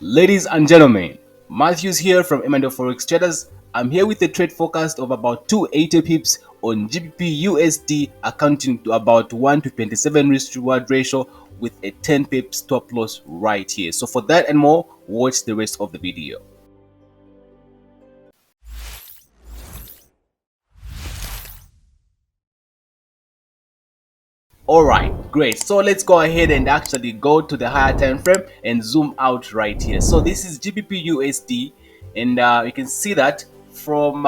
Ladies and gentlemen, Matthews here from M&O Forex Traders. I'm here with a trade forecast of about 280 pips on GBP accounting to about 1 to 27 risk reward ratio with a 10 pip stop loss right here. So for that and more, watch the rest of the video. Alright, great. So let's go ahead and actually go to the higher time frame and zoom out right here. So this is GBP and you can see that from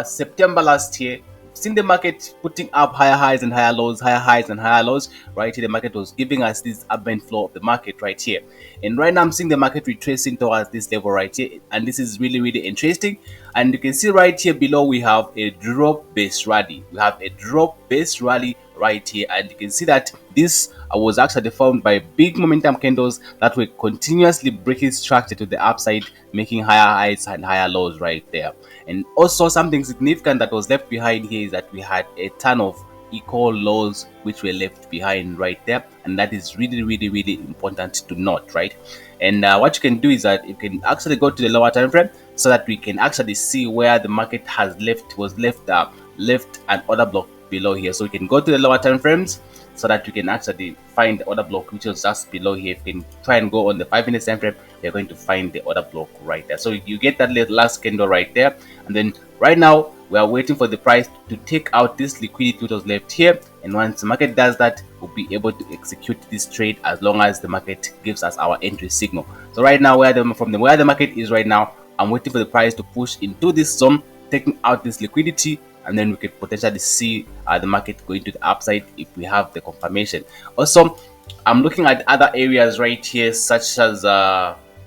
September last year, seen the market putting up higher highs and higher lows, higher highs and higher lows. Right here, the market was giving us this up and flow of the market right here. And right now, I'm seeing the market retracing towards this level right here. And this is really, really interesting. And you can see right here below, we have a drop-based rally. We have a drop-based rally right here, and you can see that this was actually formed by big momentum candles that were continuously breaking structure to the upside, making higher highs and higher lows right there. And also something significant that was left behind here is that we had a ton of equal lows which were left behind right there, and that is really, really, really important to note, right? And what you can do is that you can actually go to the lower time frame so that we can actually see where the market has left an order block below here. So we can go to the lower time frames so that you can actually find the order block which is just below here. If you can try and go on the 5-minute time frame, you're going to find the order block right there. So you get that last candle right there, and then right now we are waiting for the price to take out this liquidity which was left here, and once the market does that, we'll be able to execute this trade as long as the market gives us our entry signal. So right now, where the market is right now, I'm waiting for the price to push into this zone, taking out this liquidity, and then we could potentially see the market going to the upside if we have the confirmation. Also, I'm looking at other areas right here, such as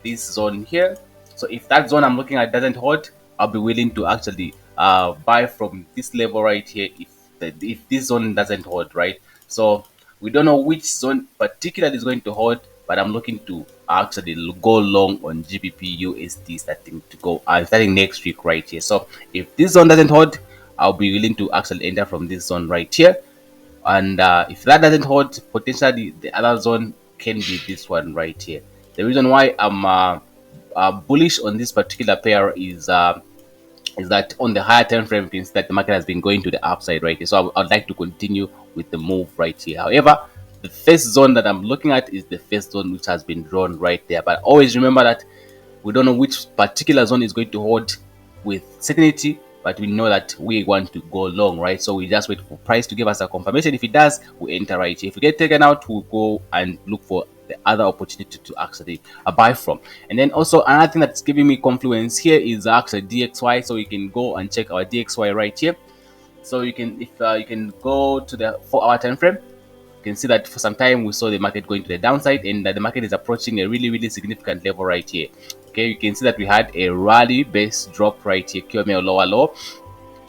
this zone here. So if that zone I'm looking at doesn't hold, I'll be willing to actually buy from this level right here if this zone doesn't hold, right? So we don't know which zone particularly is going to hold, but I'm looking to actually go long on GBP starting next week right here. So if this zone doesn't hold, I'll be willing to actually enter from this zone right here. And if that doesn't hold, potentially the other zone can be this one right here. The reason why I'm bullish on this particular pair is that on the higher time frame, you can see that the market has been going to the upside right here. So I'd like to continue with the move right here. However, the first zone that I'm looking at is the first zone which has been drawn right there. But always remember that we don't know which particular zone is going to hold with certainty, but we know that we want to go long, right? So we just wait for price to give us a confirmation. If it does, we enter right here. If we get taken out, we'll go and look for the other opportunity to actually buy from. And then also another thing that's giving me confluence here is actually DXY. So you can go and check our DXY right here. So you can, if you can go to the 4-hour time frame, you can see that for some time we saw the market going to the downside, and that the market is approaching a really, really significant level right here. Okay, you can see that we had a rally based drop right here, QML lower low,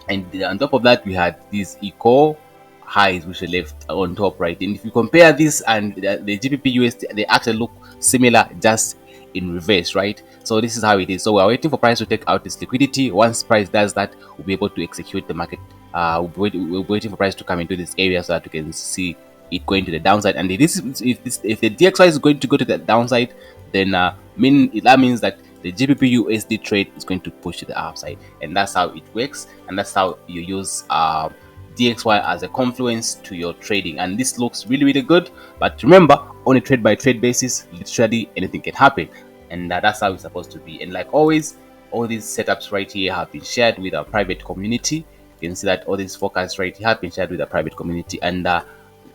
and on top of that we had these equal highs which are left on top right. And if you compare this and the GBP they actually look similar, just in reverse, right? So this is how it is. So we're waiting for price to take out this liquidity. Once price does that, we'll be able to execute the market. We'll be waiting for price to come into this area so that we can see it going to the downside. And if the DXY is going to go to the downside, then that means that the GBP trade is going to push to the upside, and that's how it works. And that's how you use DXY as a confluence to your trading. And this looks really, really good, but remember, on a trade by trade basis, literally anything can happen, and that's how it's supposed to be. And like always, all these setups right here have been shared with our private community. You can see that all these forecasts right here have been shared with our private community, and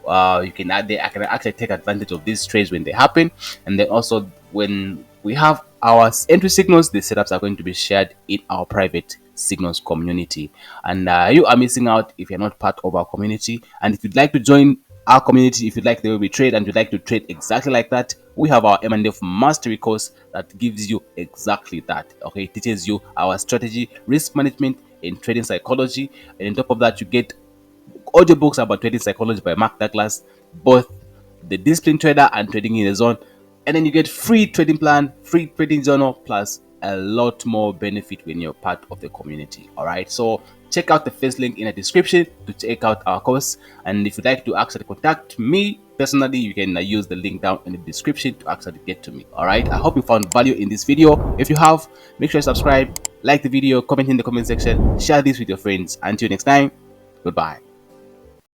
I can actually take advantage of these trades when they happen. And then also when we have our entry signals, the setups are going to be shared in our private signals community. And you are missing out if you're not part of our community. And if you'd like to join our community, if you'd like the way we trade and you'd like to trade exactly like that, we have our M&F mastery course that gives you exactly that. Okay, it teaches you our strategy, risk management, and trading psychology. And on top of that, you get audiobooks about trading psychology by Mark Douglas, both the discipline trader and trading in the zone. And then you get free trading plan, free trading journal, plus a lot more benefit when you're part of the community. All right, so check out the first link in the description to check out our course, and if you'd like to actually contact me personally, you can use the link down in the description to actually get to me. All right, I hope you found value in this video. If you have, make sure you subscribe, like the video, comment in the comment section, share this with your friends. Until next time, goodbye.